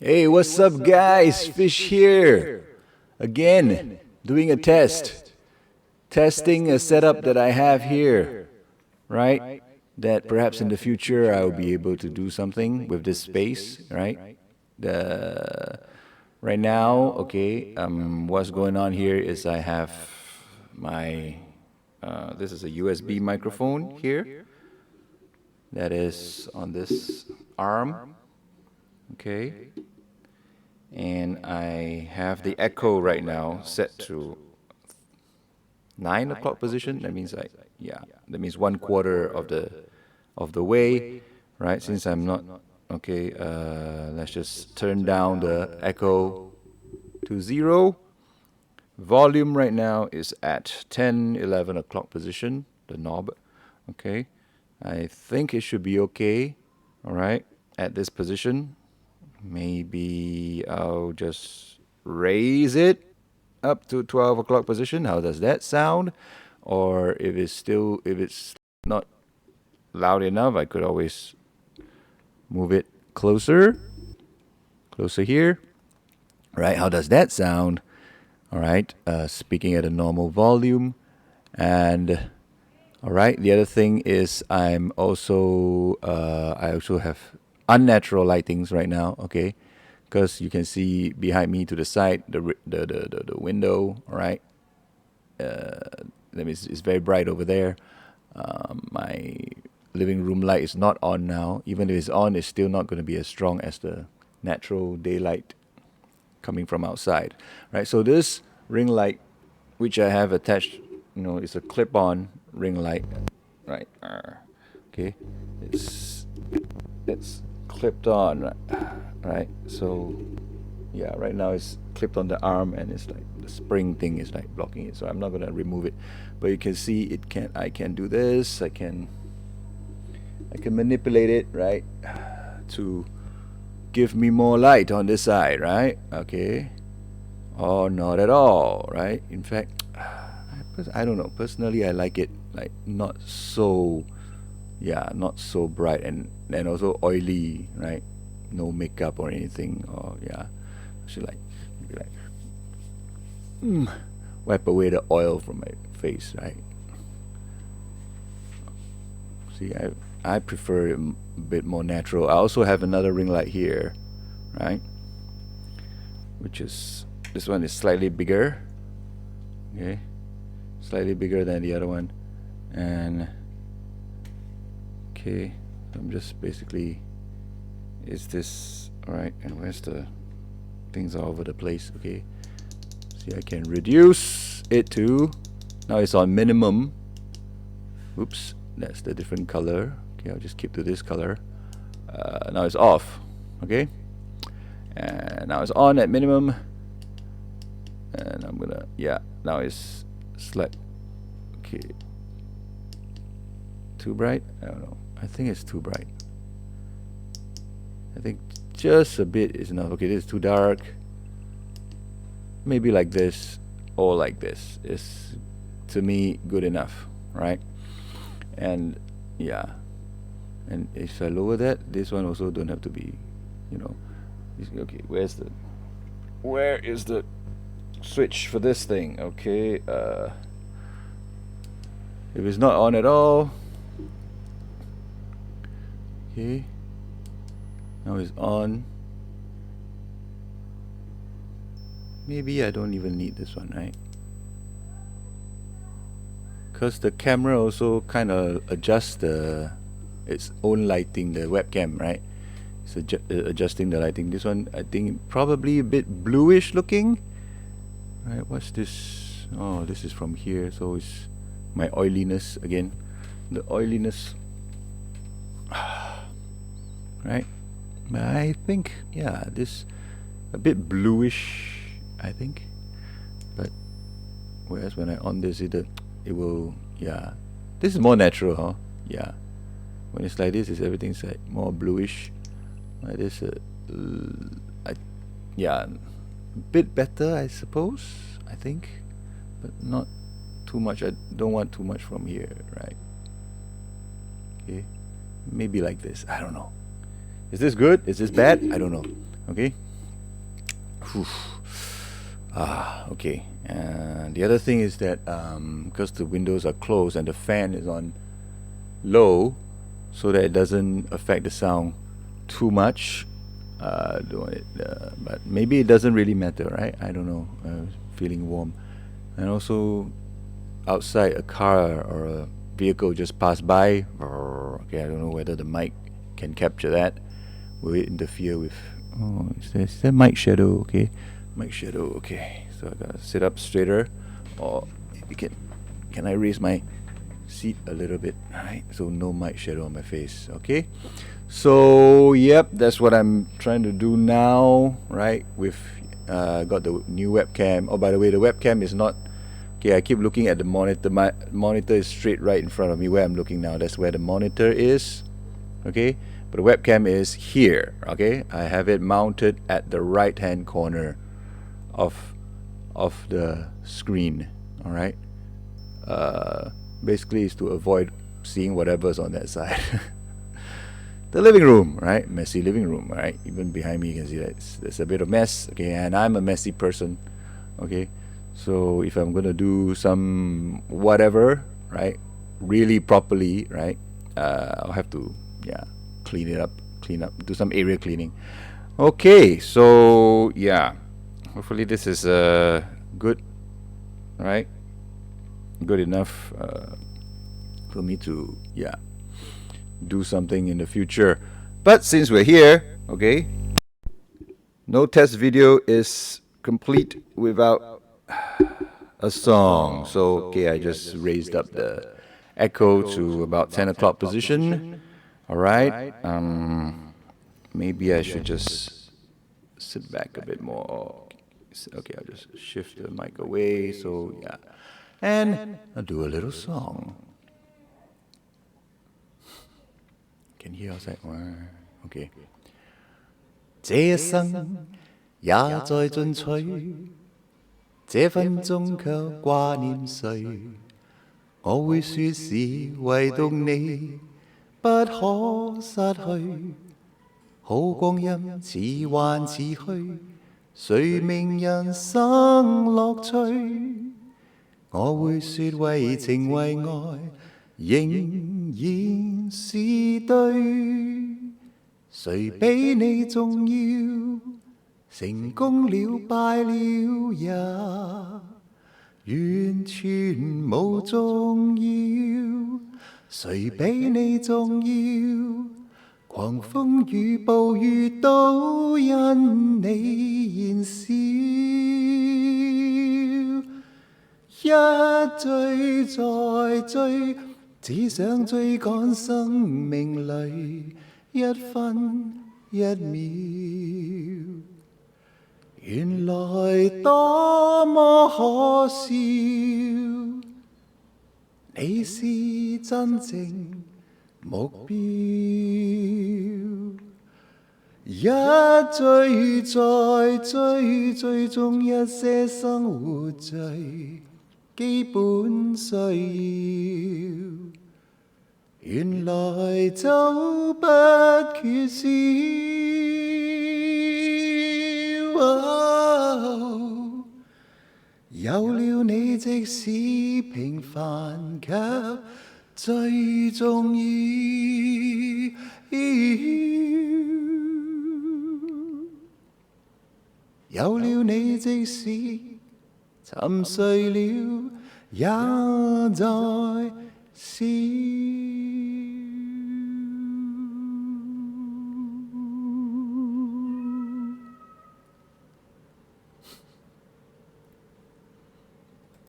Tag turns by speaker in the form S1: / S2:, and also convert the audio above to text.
S1: Hey, what's up, guys? Fish here. Again, doing a test. Testing a setup that I have here, right? That perhaps in the future I will be able to do something with this space, right? The right now, okay. What's going on here is I have my this is a USB microphone here that is on this arm, okay. And I have the echo right now set to 9 o'clock position. That means that means 1/4 of the way, right? Since I'm not okay. Let's just turn down the echo to 0. Volume right now is at 10, 11 o'clock position. The knob, okay. I think it should be okay. All right, at this position. Maybe I'll just raise it up to 12 o'clock position. How does that sound? Or if it's not loud enough, I could always move it closer here. Right? How does that sound? All right. Speaking at a normal volume. And all right. The other thing is I also have unnatural lightings right now. Okay, because you can see behind me to the side the window. All right. That means it's very bright over there. My living room light is not on now. Even if it's on, it's still not going to be as strong as the natural daylight coming from outside, right? So this ring light, which I have attached, is a clip-on ring light, right? Okay, it's clipped on, right? So yeah, right now it's clipped on the arm, and it's like the spring thing is like blocking it. So I'm not gonna remove it, but you can see I can do this. I can manipulate it, right, to give me more light on this side, right? Okay, or not at all, right? In fact, I don't know. Personally, I like it like not so, not so bright and also oily, right? No makeup or anything, or should like maybe like wipe away the oil from my face, right? See, I prefer it a bit more natural. I also have another ring light here, right? Which is this one is slightly bigger, okay, slightly bigger than the other one, and okay, I'm just basically is this all right? And where's the things all over the place? Okay, see, I can reduce it to now it's on minimum. Oops, that's the different color. Okay, I'll just keep to this color. Now it's off. Okay, and now it's on at minimum, and I'm gonna now it's select. Okay, too bright? I don't know. I think it's too bright. I think just a bit is enough. Okay, this is too dark. Maybe like this or like this is, to me, good enough, right? And and if I lower that, this one also don't have to be, okay. Where is the switch for this thing? Okay, if it's not on at all, okay, now it's on. Maybe I don't even need this one, right? Because the camera also kind of adjusts its own lighting, the webcam, right? It's adjusting the lighting. This one, I think, probably a bit bluish looking, right? What's this? Oh, this is from here, so it's my oiliness again. The oiliness, right? I think, this a bit bluish, I think. But whereas when I on this, it will, this is more natural, huh? Yeah, when it's like this, everything's like more bluish. Like this, a bit better, I suppose. I think, but not too much. I don't want too much from here, right? Maybe like this. I don't know. Is this good? Is this bad? I don't know. Okay. Whew. Okay. The other thing is that because the windows are closed and the fan is on low, so that it doesn't affect the sound too much. Don't want it, but maybe it doesn't really matter, right? I don't know. Feeling warm, and also outside a car or a vehicle just passed by. Okay, I don't know whether the mic can capture that. Will it interfere with? Oh, is there mic shadow? Okay, mic shadow. Okay, so I gotta sit up straighter, or maybe can I raise my seat a little bit? Alright, so no mic shadow on my face. Okay, so yep, that's what I'm trying to do now. Right, with got the new webcam. Oh, by the way, the webcam is not. Okay, I keep looking at the monitor. My monitor is straight right in front of me where I'm looking now. That's where the monitor is. Okay, but the webcam is here. Okay, I have it mounted at the right hand corner of the screen. All right. Basically, is to avoid seeing whatever's on that side. The living room, right? Messy living room, right? Even behind me, you can see that there's a bit of mess. Okay, and I'm a messy person. Okay, so if I'm gonna do some whatever, right, really properly, right, I'll have to, yeah, clean up, do some area cleaning. Okay, so yeah, hopefully this is good, right? Good enough for me to, yeah, do something in the future. But since we're here, okay, no test video is complete without a song. So okay, I just raised up the echo to about 10 o'clock position. All right. Maybe I should just sit back a bit more. Okay, I'll just shift the mic away. So yeah, and I'll do a little song. Can you hear outside? Okay. 這一生也在進取，這分鐘卻掛念誰？我會說是唯獨你不可失去。好光陰似幻似虛，誰明人生樂趣？我會說為情為愛，仍然是對。誰比你重要？成功了敗了也完全無重要。誰比你重要？狂風與暴雨都因你燃燒。一追再追，只想追趕生命裏一分一秒，原來多麼可笑！你是真正目標，一追再追，追蹤一些生活最基本需要。原來就不缺少。有了你，即使平凡卻最重要。有了你，即使沉睡了，也在笑。